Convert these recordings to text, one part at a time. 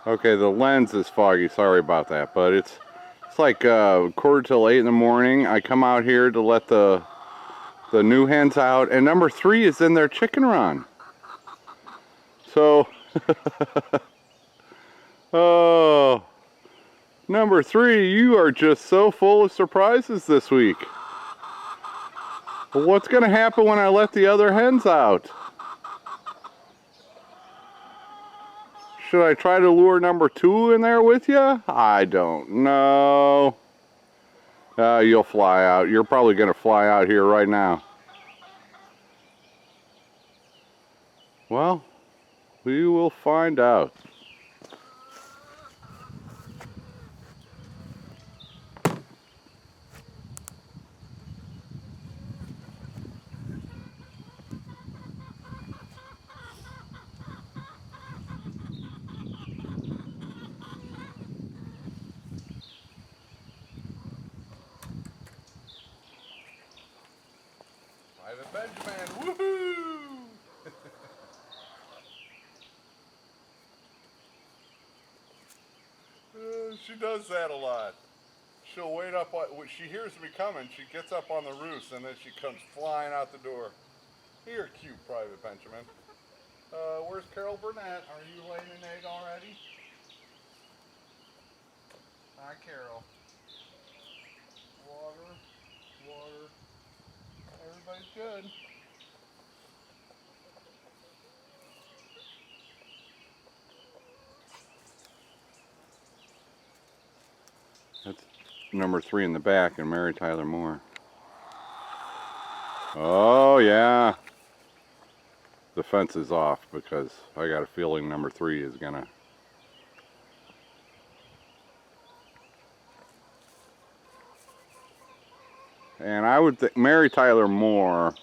Okay, the lens is foggy. Sorry about that, but it's like quarter till 8 in the morning. I come out here to let the new hens out, and number 3 is in their chicken run. So, oh, number 3, you are just so full of surprises this week. What's going to happen when I let the other hens out? Should I try to lure number 2 in there with you? I don't know. You'll fly out. You're probably going to fly out here right now. Well, we will find out. Private Benjamin, woohoo! She does that a lot. She'll wait up, when she hears me coming, she gets up on the roost and then she comes flying out the door. You're cute, Private Benjamin. Where's Carol Burnett? Are you laying an egg already? Hi, Carol. Water, water. Everybody's good. That's number 3 in the back and Mary Tyler Moore. Oh, yeah. The fence is off because I got a feeling number 3 is gonna. And I would think Mary Tyler Moore,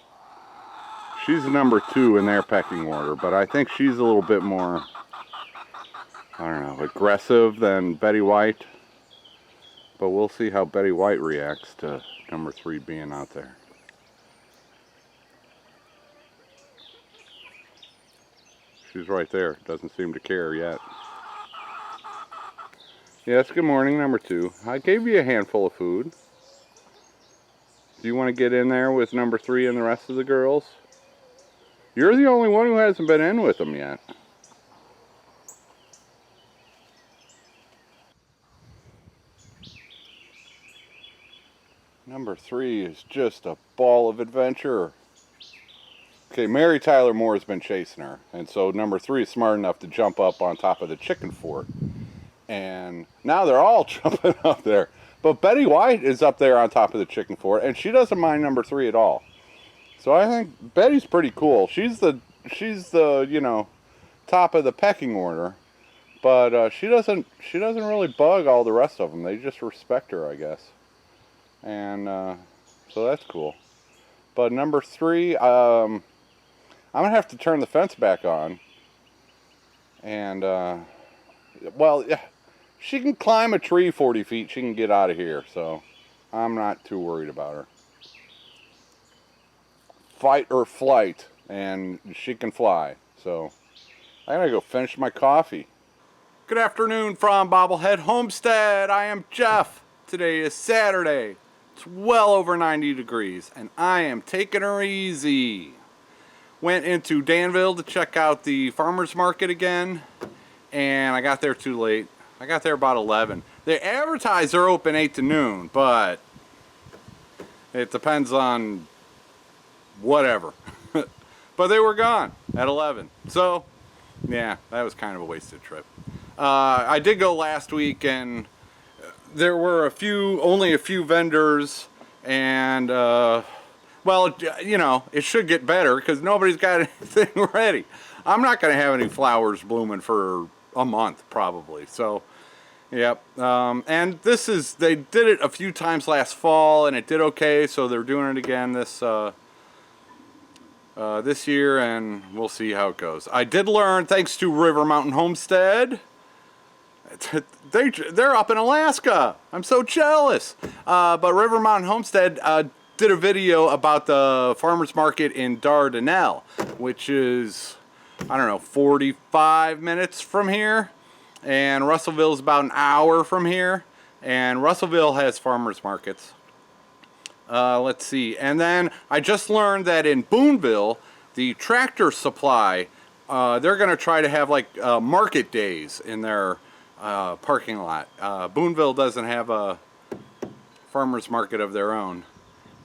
she's number 2 in their pecking order, but I think she's a little bit more, I don't know, aggressive than Betty White. But we'll see how Betty White reacts to number 3 being out there. She's right there. Doesn't seem to care yet. Yes, good morning, number 2. I gave you a handful of food. Do you want to get in there with number 3 and the rest of the girls? You're the only one who hasn't been in with them yet. Number 3 is just a ball of adventure. Okay, Mary Tyler Moore has been chasing her, and so number 3 is smart enough to jump up on top of the chicken fort. And now they're all jumping up there. But Betty White is up there on top of the chicken fort, and she doesn't mind number 3 at all. So I think Betty's pretty cool. She's the you know, top of the pecking order, but she doesn't really bug all the rest of them. They just respect her, I guess. And so that's cool. But number 3, I'm gonna have to turn the fence back on. And well, yeah, she can climb a tree 40 feet. She can get out of here, so I'm not too worried about her. Fight or flight, and she can fly. So I gotta go finish my coffee. Good afternoon from Bobblehead Homestead. I am Jeff. Today is Saturday. It's well over 90 degrees, and I am taking her easy. Went into Danville to check out the farmer's market again, and I got there too late. I got there about 11. They advertise they're open 8 to noon, but it depends on whatever. But they were gone at 11. So, yeah, that was kind of a wasted trip. I did go last week, and there were only a few vendors, and well, you know, it should get better because nobody's got anything ready. I'm not going to have any flowers blooming for a month probably. So, yep. And they did it a few times last fall, and it did okay. So they're doing it again this year, and we'll see how it goes. I did learn, thanks to River Mountain Homestead. They're up in Alaska. I'm so jealous. But River Mountain Homestead did a video about the farmers market in Dardanelle, which is, I don't know, 45 minutes from here. and Russellville is about an hour from here, and Russellville has farmers markets. Let's see, and then I just learned that in Boonville, the Tractor Supply, they're going to try to have like market days in their parking lot. Boonville doesn't have a farmers market of their own,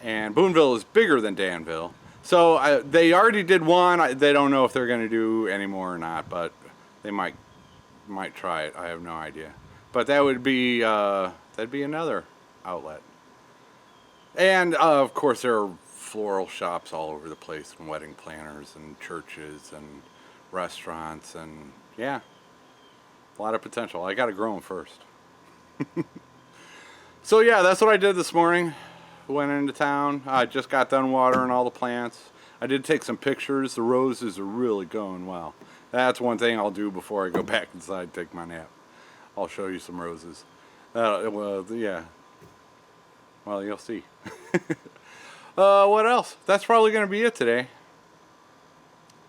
and Boonville is bigger than Danville. So they already did one. They don't know if they're going to do any more or not, but they might try it. I have no idea. But that would be that'd be another outlet. And of course there are floral shops all over the place, and wedding planners and churches and restaurants, and yeah, a lot of potential. I got to grow them first. So yeah, that's what I did this morning. Went into town. I just got done watering all the plants. I did take some pictures. The roses are really going well. That's one thing I'll do before I go back inside and take my nap. I'll show you some roses. Well, yeah. Well, you'll see. What else? That's probably going to be it today.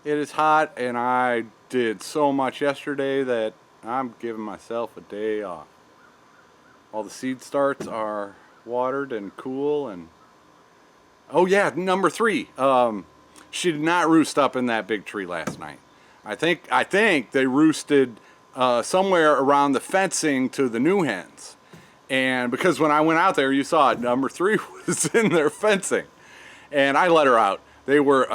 It is hot, and I did so much yesterday that I'm giving myself a day off. All the seed starts are watered and cool, and oh yeah, number 3. She did not roost up in that big tree last night. I think they roosted somewhere around the fencing to the new hens. And because when I went out there, you saw it, number 3 was in their fencing. And I let her out. They were,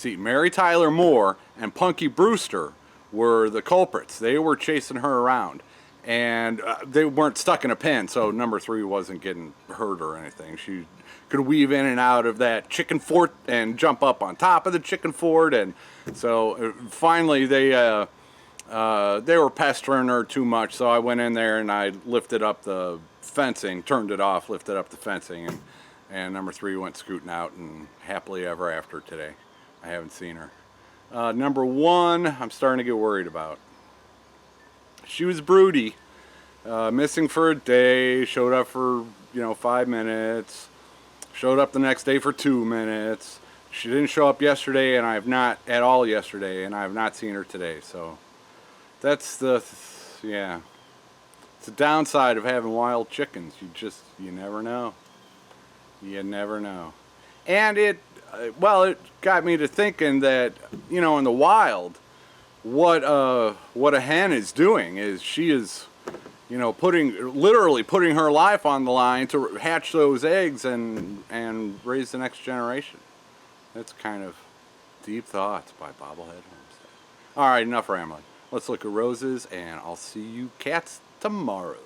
Mary Tyler Moore and Punky Brewster were the culprits. They were chasing her around. And they weren't stuck in a pen, so number 3 wasn't getting hurt or anything. She could weave in and out of that chicken fort and jump up on top of the chicken fort. And so finally they were pestering her too much, so I went in there and I lifted up the fencing, turned it off, lifted up the fencing, and number 3 went scooting out, and happily ever after today. I haven't seen her. Number 1, I'm starting to get worried about. She was broody, missing for a day, showed up for 5 minutes, showed up the next day for 2 minutes. She didn't show up yesterday, and I have not at all yesterday, and I have not seen her today. So that's yeah. It's the downside of having wild chickens. You never know. You never know. And it got me to thinking that, in the wild, what a hen is doing is she is, literally putting her life on the line to hatch those eggs and raise the next generation. That's kind of deep thoughts by Bobblehead Homestead. All right, enough rambling. Let's look at roses, and I'll see you cats tomorrow.